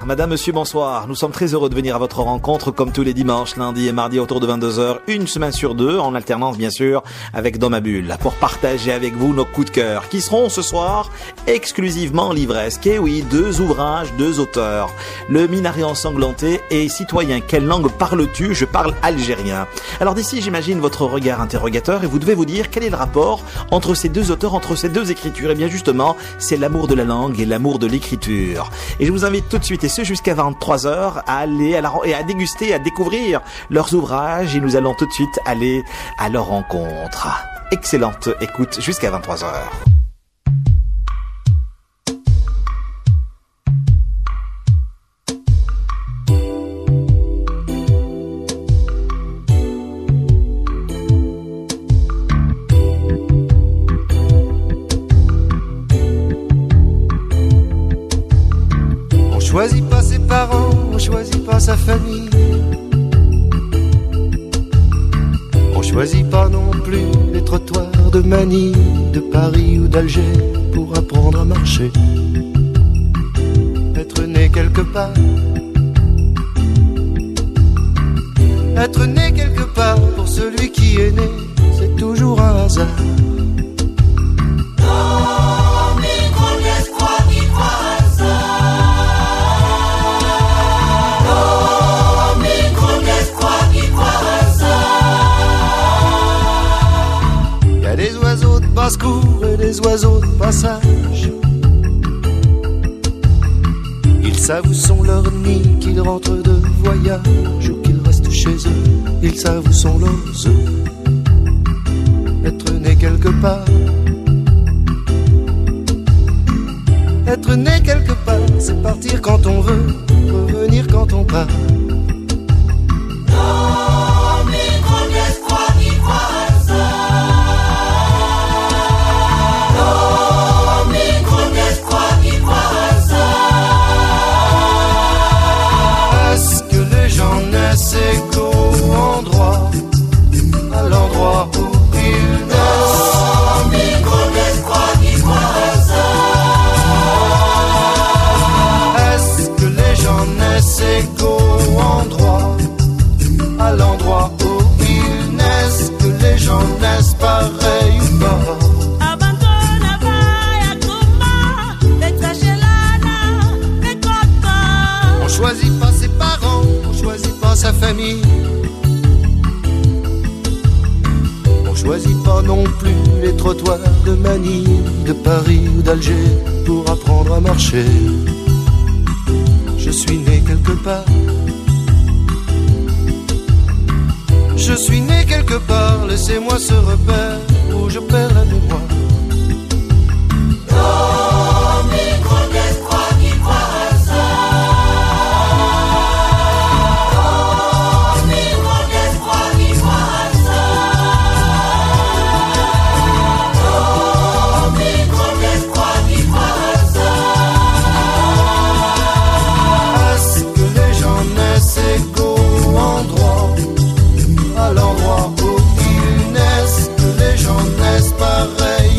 Madame, monsieur, bonsoir. Nous sommes très heureux de venir à votre rencontre comme tous les dimanches, lundi et mardi autour de 22h, une semaine sur deux, en alternance bien sûr, avec Dans ma bulle, pour partager avec vous nos coups de cœur, qui seront ce soir exclusivement livresques. Et oui, 2 ouvrages, 2 auteurs. Le Minaret ensanglanté et Citoyen, quelle langue parles-tu? Je parle algérien. Alors d'ici, j'imagine votre regard interrogateur et vous devez vous dire quel est le rapport entre ces 2 auteurs, entre ces 2 écritures. Et bien justement, c'est l'amour de la langue et l'amour de l'écriture. Et je vous invite tout de suite, et ce jusqu'à 23h, à aller à déguster, à découvrir leurs ouvrages. Et nous allons tout de suite aller à leur rencontre. Excellente écoute jusqu'à 23h. On choisit pas ses parents, on choisit pas sa famille. On choisit pas non plus les trottoirs de Manille, de Paris ou d'Alger pour apprendre à marcher. Être né quelque part, être né quelque part pour celui qui est né, c'est toujours un hasard. Des oiseaux de basse-cour et des oiseaux de passage. Ils savent où sont leurs nids, qu'ils rentrent de voyage ou qu'ils restent chez eux. Ils savent où sont leurs œufs. Être né quelque part, être né quelque part, c'est partir quand on veut, revenir quand on part. C'est qu'au endroit, à l'endroit où ils naissent, micro d'espoir qui croise. Est-ce que les gens naissent égaux endroit, à l'endroit où ils naissent, que les gens naissent pareil ou pas? On choisit pas ses parents, on choisit pas sa famille. On choisit pas non plus les trottoirs de Manille, de Paris ou d'Alger pour apprendre à marcher. Je suis né quelque part, je suis né quelque part, laissez-moi ce repère où je perds la mémoire. Micro d'espoir qui croise. Micro d'espoir qui croise. Micro d'espoir qui croise. Est-ce que les gens naissent égaux endroit, à l'endroit où ils naissent, que les gens naissent pareil?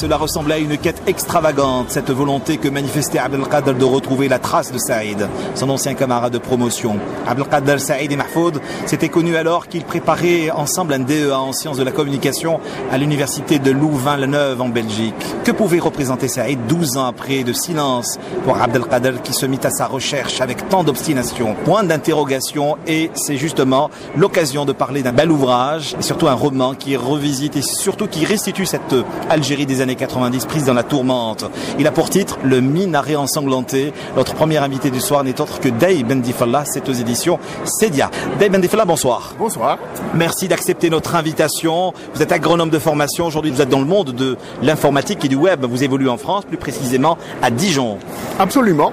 cela ressemblait à une quête extravagante, cette volonté que manifestait Abdelkader de retrouver la trace de Saïd, son ancien camarade de promotion. Abdelkader, Saïd et Mahfoud s'étaient connus alors qu'ils préparaient ensemble un DEA en sciences de la communication à l'université de Louvain-la-Neuve en Belgique. Que pouvait représenter Saïd 12 ans après de silence pour Abdelkader qui se mit à sa recherche avec tant d'obstination? Point d'interrogation, et c'est justement l'occasion de parler d'un bel ouvrage et surtout un roman qui revisite et surtout qui restitue cette Algérie des années 90 prise dans la tourmente. Il a pour titre Le minaret ensanglanté. Notre premier invité du soir n'est autre que Day Bendifallah, c'est aux éditions Cédia. Day Bendifallah, bonsoir. Bonsoir. Merci d'accepter notre invitation. Vous êtes agronome de formation. Aujourd'hui, vous êtes dans le monde de l'informatique et du web. Vous évoluez en France, plus précisément à Dijon. Absolument.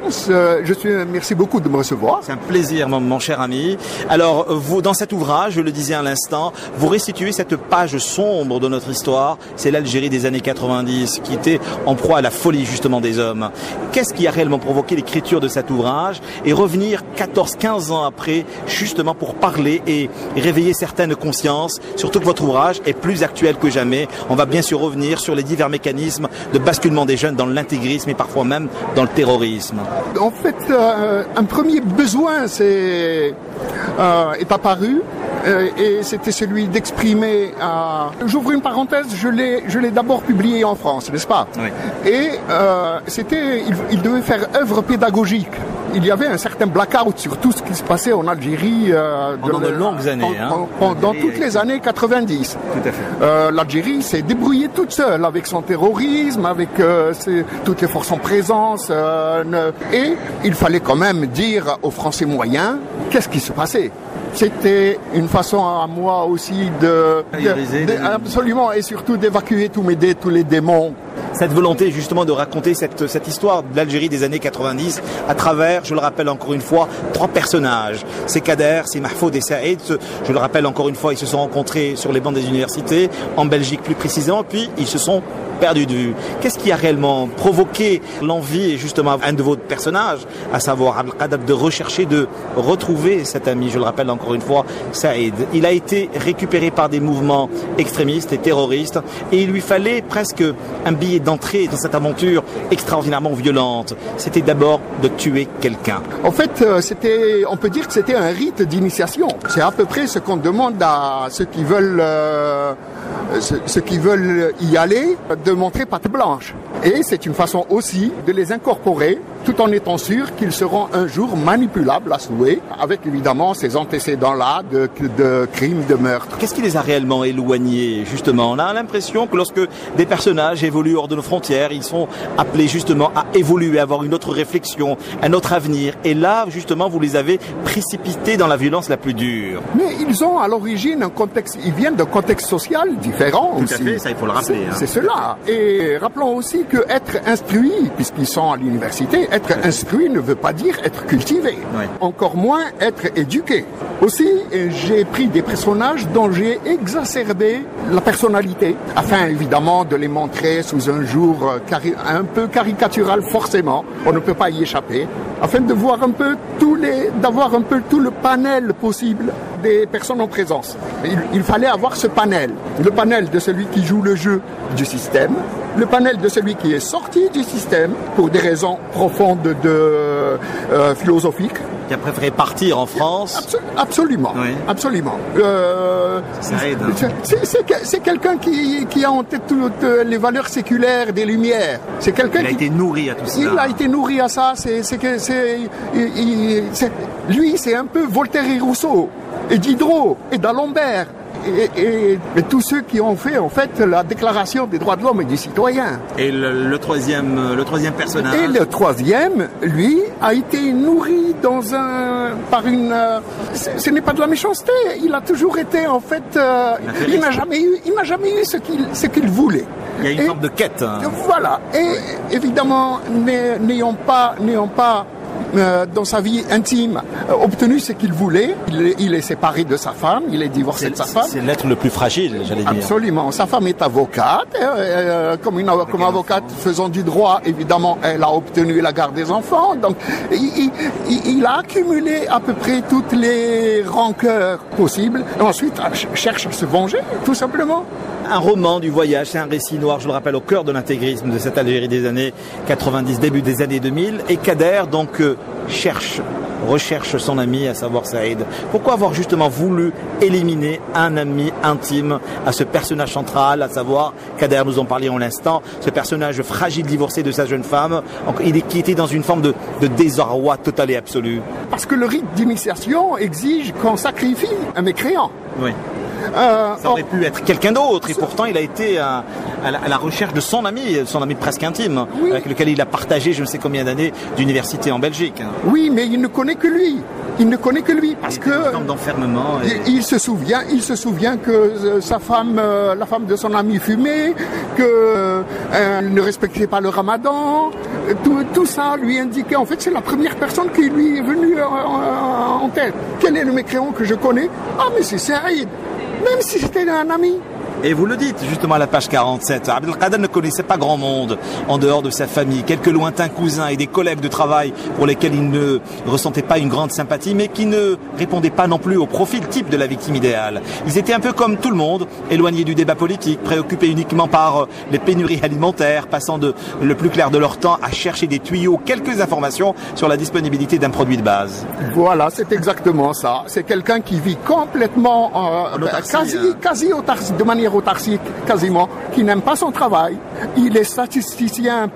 Merci beaucoup de me recevoir. C'est un plaisir, mon cher ami. Alors, vous, dans cet ouvrage, je le disais à l'instant, vous restituez cette page sombre de notre histoire. C'est l'Algérie des années 90 qui était en proie à la folie justement des hommes. Qu'est-ce qui a réellement provoqué l'écriture de cet ouvrage et revenir 14-15 ans après justement pour parler et réveiller certaines consciences, surtout que votre ouvrage est plus actuel que jamais. On va bien sûr revenir sur les divers mécanismes de basculement des jeunes dans l'intégrisme et parfois même dans le terrorisme. En fait, un premier besoin est apparu. Et c'était celui d'exprimer... J'ouvre une parenthèse, je l'ai d'abord publié en France, n'est-ce pas? Oui. Et il devait faire œuvre pédagogique. Il y avait un certain blackout sur tout ce qui se passait en Algérie. Pendant de longues années. Pendant toutes les années 90. Tout à fait. L'Algérie s'est débrouillée toute seule avec son terrorisme, avec toutes les forces en présence. Et il fallait quand même dire aux Français moyens qu'est-ce qui se passait. C'était une façon à moi aussi absolument, et surtout d'évacuer tous les démons. Cette volonté justement de raconter cette histoire de l'Algérie des années 90 à travers, je le rappelle encore une fois, 3 personnages. C'est Kader, c'est Mahfoud et Saïd. Je le rappelle encore une fois, ils se sont rencontrés sur les bancs des universités, en Belgique plus précisément, puis ils se sont perdus de vue. Qu'est-ce qui a réellement provoqué l'envie, et justement un de vos personnages, à savoir Abdelkader, de rechercher, de retrouver cet ami, je le rappelle encore une fois, Saïd? Il a été récupéré par des mouvements extrémistes et terroristes, et il lui fallait presque un billet d'entrée dans cette aventure extraordinairement violente. C'était d'abord de tuer quelqu'un. En fait, on peut dire que c'était un rite d'initiation. C'est à peu près ce qu'on demande à ceux qui veulent y aller, de montrer patte blanche. Et c'est une façon aussi de les incorporer, tout en étant sûr qu'ils seront un jour manipulables à souhait, avec évidemment ces antécédents-là de crimes, de meurtres. Qu'est-ce qui les a réellement éloignés, justement? On a l'impression que lorsque des personnages évoluent hors de nos frontières, ils sont appelés justement à évoluer, à avoir une autre réflexion, un autre avenir. Et là, justement, vous les avez précipités dans la violence la plus dure. Mais ils ont à l'origine un contexte, ils viennent d'un contexte social différent aussi. Tout à fait, ça il faut le rappeler. C'est cela. Et rappelons aussi que être instruit, puisqu'ils sont à l'université, être instruit ne veut pas dire être cultivé. Oui. Encore moins être éduqué. Aussi, j'ai pris des personnages dont j'ai exacerbé la personnalité, afin évidemment de les montrer sous un jour un peu caricatural forcément. On ne peut pas y échapper. Afin de voir d'avoir un peu tout le panel possible des personnes en présence. Il fallait avoir ce panel. Le panel de celui qui joue le jeu du système, le panel de celui qui est sorti du système pour des raisons profondes philosophiques. Qui a préféré partir en France. Absolument. Oui. Absolument. Ça aide. C'est quelqu'un qui a en tête toutes les valeurs séculaires des Lumières. C'est quelqu'un qui a été nourri à tout ça. Il a été nourri à ça. Lui, c'est un peu Voltaire et Rousseau, et Diderot, et d'Alembert. Et tous ceux qui ont fait en fait la déclaration des droits de l'homme et du citoyen. Et le troisième personnage. Et le troisième, lui, a été nourri ce n'est pas de la méchanceté. Il a toujours été en fait. Il n'a jamais eu ce qu'il voulait. Il y a une forme de quête. Voilà. Et évidemment, n'ayant pas dans sa vie intime obtenu ce qu'il voulait. Il est séparé de sa femme, il est divorcé de sa femme. C'est l'être le plus fragile, j'allais dire. Absolument. Sa femme est avocate. Comme avocate faisant du droit, évidemment, elle a obtenu la garde des enfants. Donc, il a accumulé à peu près toutes les rancœurs possibles. Et ensuite, cherche à se venger, tout simplement. un roman du voyage, c'est un récit noir, je le rappelle, au cœur de l'intégrisme de cette Algérie des années 90, début des années 2000. Et Kader, donc, recherche son ami, à savoir Saïd. Pourquoi avoir justement voulu éliminer un ami intime à ce personnage central, à savoir Kader, nous en parlions l'instant, ce personnage fragile divorcé de sa jeune femme, qui était dans une forme de désarroi total et absolu. Parce que le rite d'initiation exige qu'on sacrifie un mécréant. Oui. Ça aurait pu être quelqu'un d'autre, et pourtant il a été à la recherche de son ami presque intime, oui, avec lequel il a partagé je ne sais combien d'années d'université en Belgique. Oui, mais il ne connaît que lui. Il ne connaît que lui parce que d'enfermement. Il se souvient que sa femme, la femme de son ami fumait, que elle ne respectait pas le Ramadan. Tout ça lui indiquait. En fait, c'est la première personne qui lui est venue en tête. Quel est le mécréant que je connais? Ah, mais c'est Saïd. Même si c'était un ami. Et vous le dites justement à la page 47, Abdelkader ne connaissait pas grand monde en dehors de sa famille, quelques lointains cousins et des collègues de travail pour lesquels il ne ressentait pas une grande sympathie, mais qui ne répondaient pas non plus au profil type de la victime idéale. Ils étaient un peu comme tout le monde, éloignés du débat politique, préoccupés uniquement par les pénuries alimentaires, passant le plus clair de leur temps à chercher des tuyaux, quelques informations sur la disponibilité d'un produit de base. Voilà, c'est exactement ça. C'est quelqu'un qui vit complètement quasi autarcie, de manière autarcique quasiment, qui n'aime pas son travail. Il est statisticien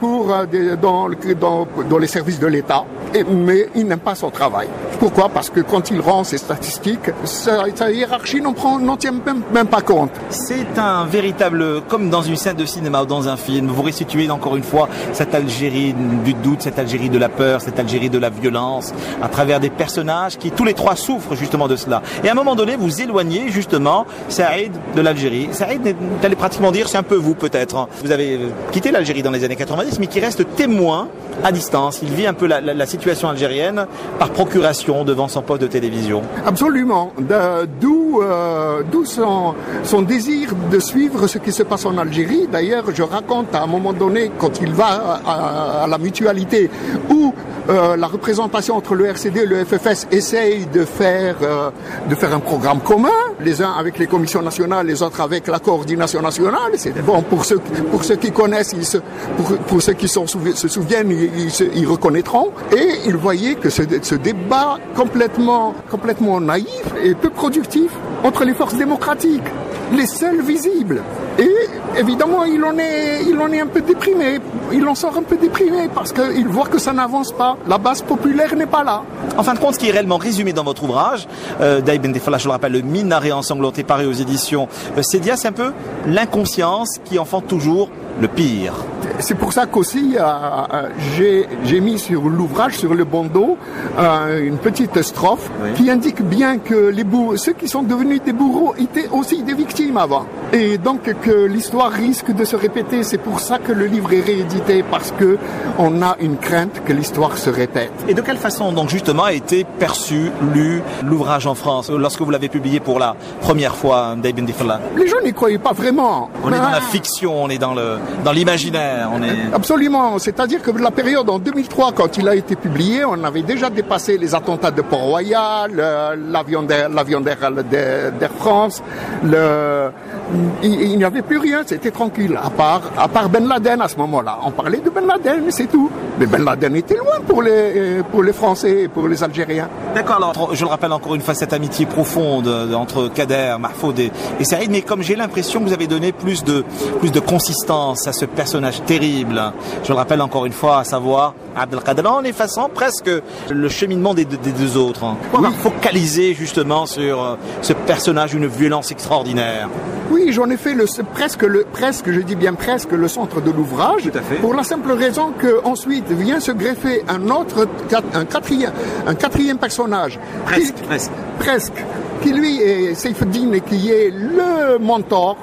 dans les services de l'État, mais il n'aime pas son travail. Pourquoi? Parce que quand il rend ses statistiques, sa hiérarchie n'en tient même pas compte. C'est un véritable, comme dans une scène de cinéma ou dans un film, vous restituez encore une fois cette Algérie du doute, cette Algérie de la peur, cette Algérie de la violence, à travers des personnages qui tous les trois souffrent justement de cela. Et à un moment donné, vous éloignez justement Saïd de l'Algérie. Saïd, vous allez pratiquement dire, c'est un peu vous peut-être. Vous avez quitté l'Algérie dans les années 90, mais qui reste témoin à distance. Il vit un peu la situation algérienne par procuration devant son poste de télévision. Absolument. D'où son désir de suivre ce qui se passe en Algérie. D'ailleurs, je raconte à un moment donné, quand il va à la mutualité, où la représentation entre le RCD et le FFS essaye de faire un programme commun, les uns avec les commissions nationales, les autres avec la coordination nationale. C'est bon pour ceux qui connaissent, pour ceux qui se souviennent, ils reconnaîtront. Et ils voyaient que ce débat complètement naïf et peu productif entre les forces démocratiques, les seules visibles. Et évidemment, il en est un peu déprimé. Il en sort un peu déprimé parce qu'il voit que ça n'avance pas. La base populaire n'est pas là. En fin de compte, ce qui est réellement résumé dans votre ouvrage, d'Aïd Ben Defallah, je le rappelle, le Minaret ensanglanté, paru aux éditions Cédia, c'est un peu l'inconscience qui enfante toujours le pire. C'est pour ça qu'aussi j'ai mis sur l'ouvrage, sur le bandeau, une petite strophe, oui, qui indique bien que ceux qui sont devenus des bourreaux étaient aussi des victimes avant. Et donc que l'histoire risque de se répéter. C'est pour ça que le livre est réédité, parce que on a une crainte que l'histoire se répète. Et de quelle façon donc justement a été perçu, lu l'ouvrage en France lorsque vous l'avez publié pour la première fois, d'Aïd Ben Defallah? Les gens n'y croyaient pas vraiment. On est dans la fiction, on est dans l'imaginaire. Absolument, c'est-à-dire que la période en 2003, quand il a été publié, on avait déjà dépassé les attentats de Port-Royal, l'avion d'Air France, il n'y avait plus rien, c'était tranquille, à part Ben Laden à ce moment-là. On parlait de Ben Laden, mais c'est tout. Mais Ben Laden était loin pour les Français et pour les Algériens. D'accord, alors je le rappelle encore une fois, cette amitié profonde entre Kader, Mahfoud et Saïd, mais comme j'ai l'impression que vous avez donné plus de consistance à ce personnage terrible, je le rappelle encore une fois, à savoir Abdelkader, en effaçant presque le cheminement des deux autres. On va focaliser justement sur ce personnage, une violence extraordinaire. Oui, j'en ai fait presque, je dis bien presque, le centre de l'ouvrage. Tout à fait. Pour la simple raison qu'ensuite vient se greffer un quatrième personnage. Presque. Qui lui est Seyfeddin et qui est le mentor,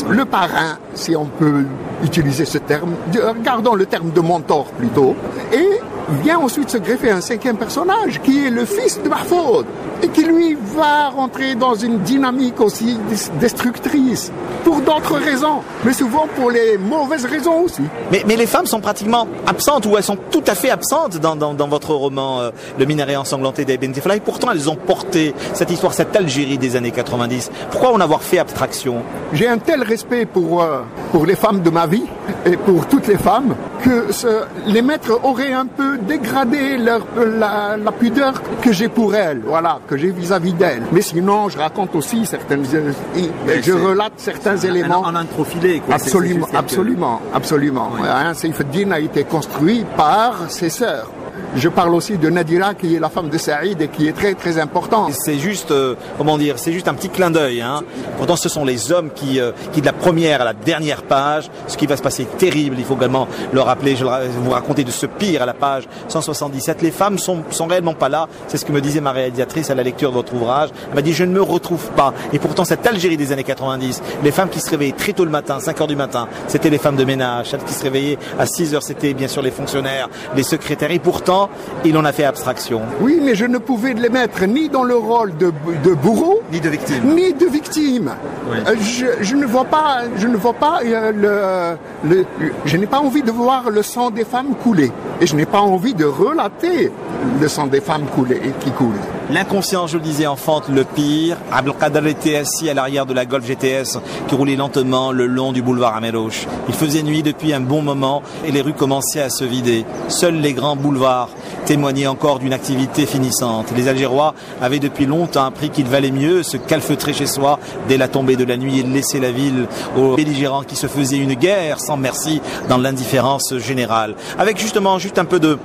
le parrain, si on peut utiliser ce terme. Regardons le terme de mentor plutôt. Et vient ensuite se greffer un cinquième personnage qui est le fils de Mahfoud. et qui lui va rentrer dans une dynamique aussi destructrice pour d'autres raisons, mais souvent pour les mauvaises raisons aussi. Mais les femmes sont pratiquement absentes, ou elles sont tout à fait absentes dans votre roman Le minaret ensanglanté d'Ibn Tifla, et pourtant elles ont porté cette histoire, cette Algérie des années 90. Pourquoi en avoir fait abstraction? J'ai un tel respect pour les femmes de ma vie et pour toutes les femmes que les maîtres auraient un peu dégradé la pudeur que j'ai pour elles, voilà, que j'ai vis-à-vis d'elles. Mais sinon, je raconte aussi je relate certains éléments. En introfilé, quoi. Absolument. Oui. Saïf ad-Din a été construit par ses sœurs. Je parle aussi de Nadira, qui est la femme de Saïd et qui est très très importante. C'est juste, c'est juste un petit clin d'œil. Hein. Pourtant, ce sont les hommes qui, de la première à la dernière page, ce qui va se passer est terrible. Il faut également le rappeler. Je vais vous raconter de ce pire à la page 177. Les femmes sont réellement pas là. C'est ce que me disait ma réalisatrice à la lecture de votre ouvrage. Elle m'a dit, je ne me retrouve pas. Et pourtant, cette Algérie des années 90, les femmes qui se réveillaient très tôt le matin, 5h du matin, c'était les femmes de ménage. Celles qui se réveillaient à 6h, c'était bien sûr les fonctionnaires, les secrétaires. Et pourtant, il en a fait abstraction. Oui, mais je ne pouvais les mettre ni dans le rôle de bourreau, ni de victime. Oui. Je ne vois pas, je n'ai pas envie de voir le sang des femmes couler. Et je n'ai pas envie de relater le sang des femmes qui coulent. L'inconscient, je le disais, enfante le pire. Abdelkader était assis à l'arrière de la Golf GTS qui roulait lentement le long du boulevard Amelouche. Il faisait nuit depuis un bon moment et les rues commençaient à se vider. Seuls les grands boulevards témoignaient encore d'une activité finissante. Les Algérois avaient depuis longtemps appris qu'il valait mieux se calfeutrer chez soi dès la tombée de la nuit et laisser la ville aux belligérants qui se faisaient une guerre sans merci dans l'indifférence générale. Avec justement juste un peu de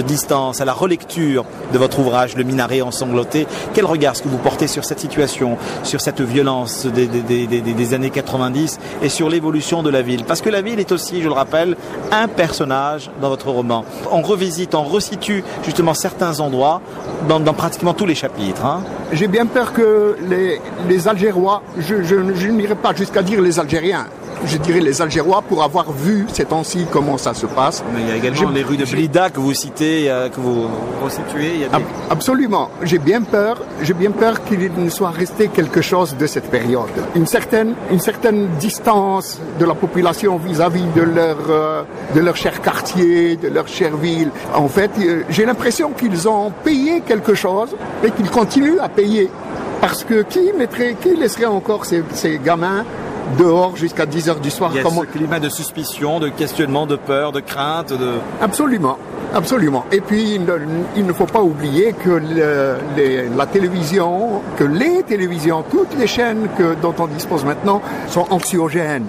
distance à la relecture de votre ouvrage Le minaret ensanglanté, quel regard est-ce que vous portez sur cette situation, sur cette violence des années 90 et sur l'évolution de la ville? Parce que la ville est aussi, je le rappelle, un personnage dans votre roman. On revisite, on resitue justement certains endroits dans pratiquement tous les chapitres. Hein. J'ai bien peur que les Algérois, je n'irai pas jusqu'à dire les Algériens, je dirais les Algérois, pour avoir vu ces temps-ci comment ça se passe. Mais il y a également les rues de Blida que vous citez, que vous resituez. Absolument. J'ai bien peur qu'il ne soit resté quelque chose de cette période. Une certaine distance de la population vis-à-vis de leur cher quartier, de leur chère ville. En fait, j'ai l'impression qu'ils ont payé quelque chose et qu'ils continuent à payer. Parce que qui laisserait encore ces gamins dehors jusqu'à 10h du soir? Il y a ce climat de suspicion, de questionnement, de peur, de crainte. Absolument. Et puis, il ne faut pas oublier que les télévisions, toutes les chaînes dont on dispose maintenant sont anxiogènes.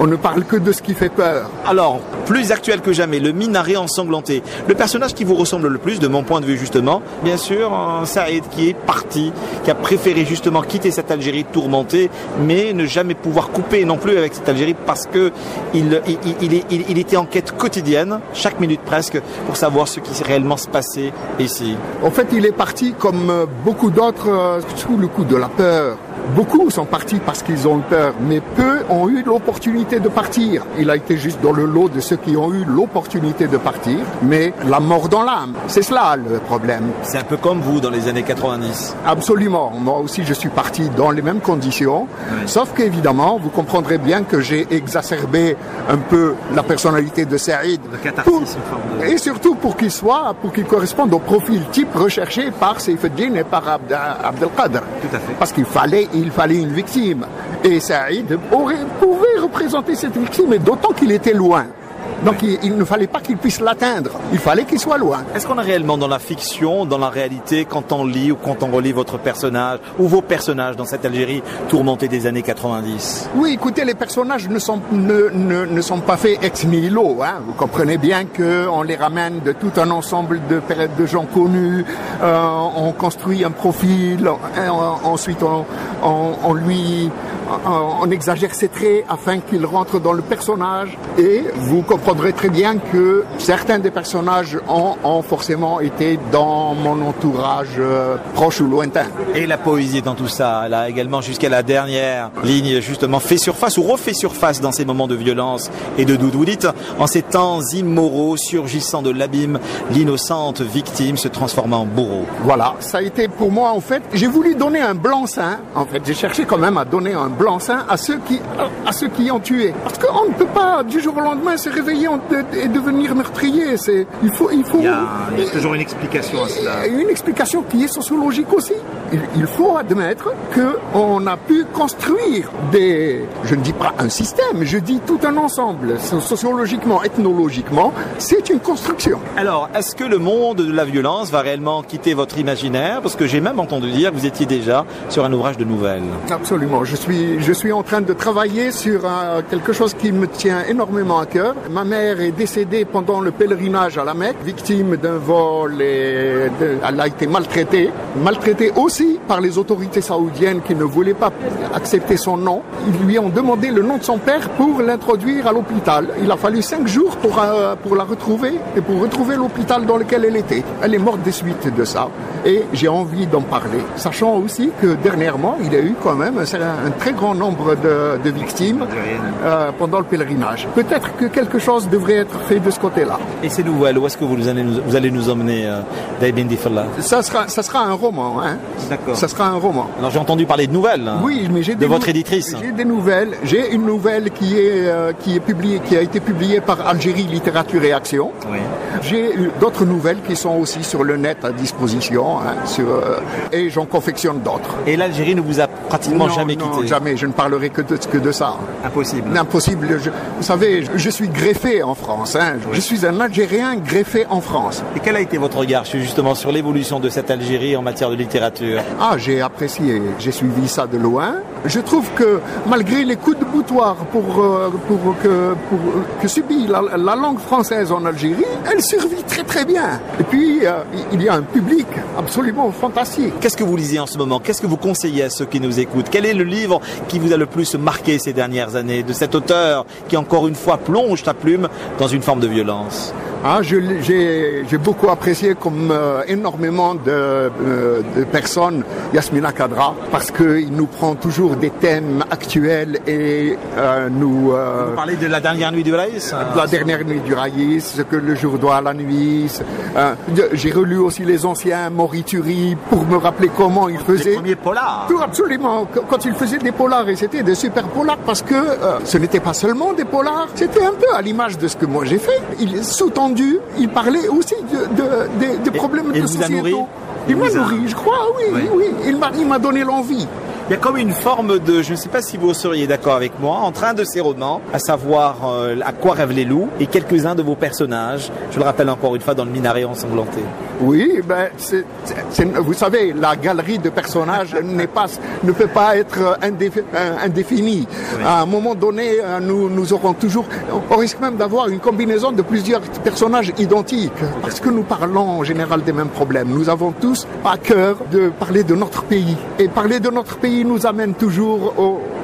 On ne parle que de ce qui fait peur. Alors, plus actuel que jamais, le minaret ensanglanté. Le personnage qui vous ressemble le plus, de mon point de vue justement, bien sûr, Saïd qui est parti, qui a préféré justement quitter cette Algérie tourmentée, mais ne jamais pouvoir couper non plus avec cette Algérie parce que il était en quête quotidienne, chaque minute presque, pour savoir ce qui réellement se passait ici. En fait, il est parti comme beaucoup d'autres sous le coup de la peur. Beaucoup sont partis parce qu'ils ont eu peur, mais peu ont eu l'opportunité de partir. Il a été juste dans le lot de ceux qui ont eu l'opportunité de partir, mais la mort dans l'âme, c'est cela le problème. C'est un peu comme vous dans les années 90. Absolument. Moi aussi, je suis parti dans les mêmes conditions, oui. Sauf qu'évidemment, vous comprendrez bien que j'ai exacerbé un peu la personnalité de Saïd. Le catharsis, et surtout pour qu'il corresponde au profil type recherché par Saïf ad-Din et par Abdelkader. Tout à fait. Parce qu'il fallait une victime. Et Saïd pouvait représenter cette victime, et d'autant qu'il était loin. Donc il ne fallait pas qu'il puisse l'atteindre, il fallait qu'il soit loin. Est-ce qu'on est réellement dans la fiction, dans la réalité, quand on lit ou quand on relit votre personnage, ou vos personnages dans cette Algérie tourmentée des années 90? Oui, écoutez, les personnages ne sont pas faits ex nihilo. Hein. Vous comprenez bien qu'on les ramène de tout un ensemble de gens connus, on construit un profil, ensuite on lui on exagère ses traits afin qu'il rentre dans le personnage. Et vous comprendrez très bien que certains des personnages ont forcément été dans mon entourage proche ou lointain. Et la poésie dans tout ça, là également jusqu'à la dernière ligne, justement, fait surface ou refait surface dans ces moments de violence et de doute. Vous dites, en ces temps immoraux, surgissant de l'abîme, l'innocente victime se transforma en bourreau. Voilà, ça a été pour moi, en fait, j'ai voulu donner un blanc-seing. En fait, j'ai cherché quand même à donner un blanc-seing à ceux qui ont tué. Parce qu'on ne peut pas, du jour au lendemain, se réveiller et devenir meurtrier. Il y a toujours une explication à cela. Une explication qui est sociologique aussi. Il faut admettre qu'on a pu construire je ne dis pas un système, je dis tout un ensemble. Sociologiquement, ethnologiquement, c'est une construction. Alors, est-ce que le monde de la violence va réellement quitter votre imaginaire? Parce que j'ai même entendu dire que vous étiez déjà sur un ouvrage de nouvelles. Absolument. Je suis en train de travailler sur quelque chose qui me tient énormément à cœur. Ma mère est décédée pendant le pèlerinage à la Mecque, victime d'un vol et elle a été maltraitée aussi par les autorités saoudiennes qui ne voulaient pas accepter son nom. Ils lui ont demandé le nom de son père pour l'introduire à l'hôpital. Il a fallu 5 jours pour la retrouver et pour retrouver l'hôpital dans lequel elle était. Elle est morte des suites de ça et j'ai envie d'en parler. Sachant aussi que dernièrement, il y a eu quand même un très grand nombre de victimes pendant le pèlerinage. Peut-être que quelque chose devrait être fait de ce côté-là. Et ces nouvelles, où est-ce que vous allez nous emmener, Daïb Ndifalla? Ça sera un roman. Hein. D'accord. Ça sera un roman. Alors j'ai entendu parler de nouvelles. Oui, mais j'ai votre éditrice. J'ai des nouvelles. J'ai une nouvelle qui a été publiée par Algérie Littérature et Action. Oui. J'ai d'autres nouvelles qui sont aussi sur le net à disposition, et j'en confectionne d'autres. Et l'Algérie ne vous a pratiquement jamais quitté? Non, jamais. Je ne parlerai que de ça. Impossible. Impossible. Vous savez, je suis greffé en France. Hein. Oui. Je suis un Algérien greffé en France. Et quel a été votre regard justement sur l'évolution de cette Algérie en matière de littérature? J'ai apprécié. J'ai suivi ça de loin. Je trouve que malgré les coups de boutoir que subit la langue française en Algérie, elle survit très très bien. Et puis, il y a un public absolument fantastique. Qu'est-ce que vous lisez en ce moment? Qu'est-ce que vous conseillez à ceux qui nous écoutent? Quel est le livre qui vous a le plus marqué ces dernières années, de cet auteur qui, encore une fois, plonge sa plume dans une forme de violence? J'ai beaucoup apprécié comme énormément de personnes Yasmina Khadra, parce qu'il nous prend toujours des thèmes actuels et Vous parlez de la dernière nuit du Raïs? La dernière nuit du Raïs, ce que le jour doit à la nuit. J'ai relu aussi les anciens Morituri pour me rappeler comment il faisait. Les premiers polars. Tout, absolument. Quand il faisait des polars, et c'était des super polars, parce que ce n'était pas seulement des polars, c'était un peu à l'image de ce que moi j'ai fait. Il parlait aussi des problèmes de société. Il m'a nourri, je crois, oui. Il m'a donné l'envie. Il y a comme une forme de, je ne sais pas si vous seriez d'accord avec moi, entre un de ces romans, à savoir À quoi rêvent les loups, et quelques-uns de vos personnages, je le rappelle encore une fois, dans le minaret ensanglanté. Oui, vous savez, la galerie de personnages ne peut pas être indéfinie. Oui. À un moment donné, nous aurons toujours, on risque même d'avoir une combinaison de plusieurs personnages identiques, parce que nous parlons en général des mêmes problèmes. Nous avons tous à cœur de parler de notre pays, et parler de notre pays nous amène toujours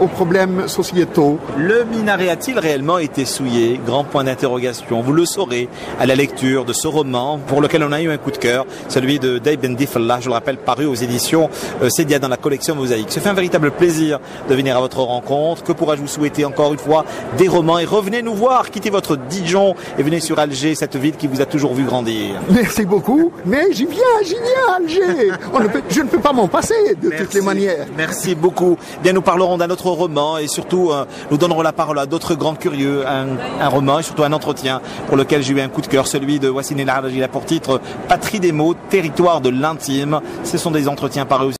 aux problèmes sociétaux. Le minaret a-t-il réellement été souillé? Grand point d'interrogation. Vous le saurez à la lecture de ce roman pour lequel on a eu un coup de cœur, celui de Daïb Ndifalla, je le rappelle, paru aux éditions Cédia dans la collection Mosaïque. Ce fait un véritable plaisir de venir à votre rencontre. Que pourrais-je vous souhaiter encore une fois? Des romans, et revenez nous voir, quittez votre Dijon et venez sur Alger, cette ville qui vous a toujours vu grandir. Merci beaucoup, mais j'y viens à Alger. Je ne peux pas m'en passer de toutes les manières. Merci beaucoup. Bien, nous parlerons d'un autre roman et surtout nous donnerons la parole à d'autres grands curieux, un roman et surtout un entretien pour lequel j'ai eu un coup de cœur, celui de Wassine El Ardaji, il a pour titre Patrie des mots, territoire de l'intime. Ce sont des entretiens parus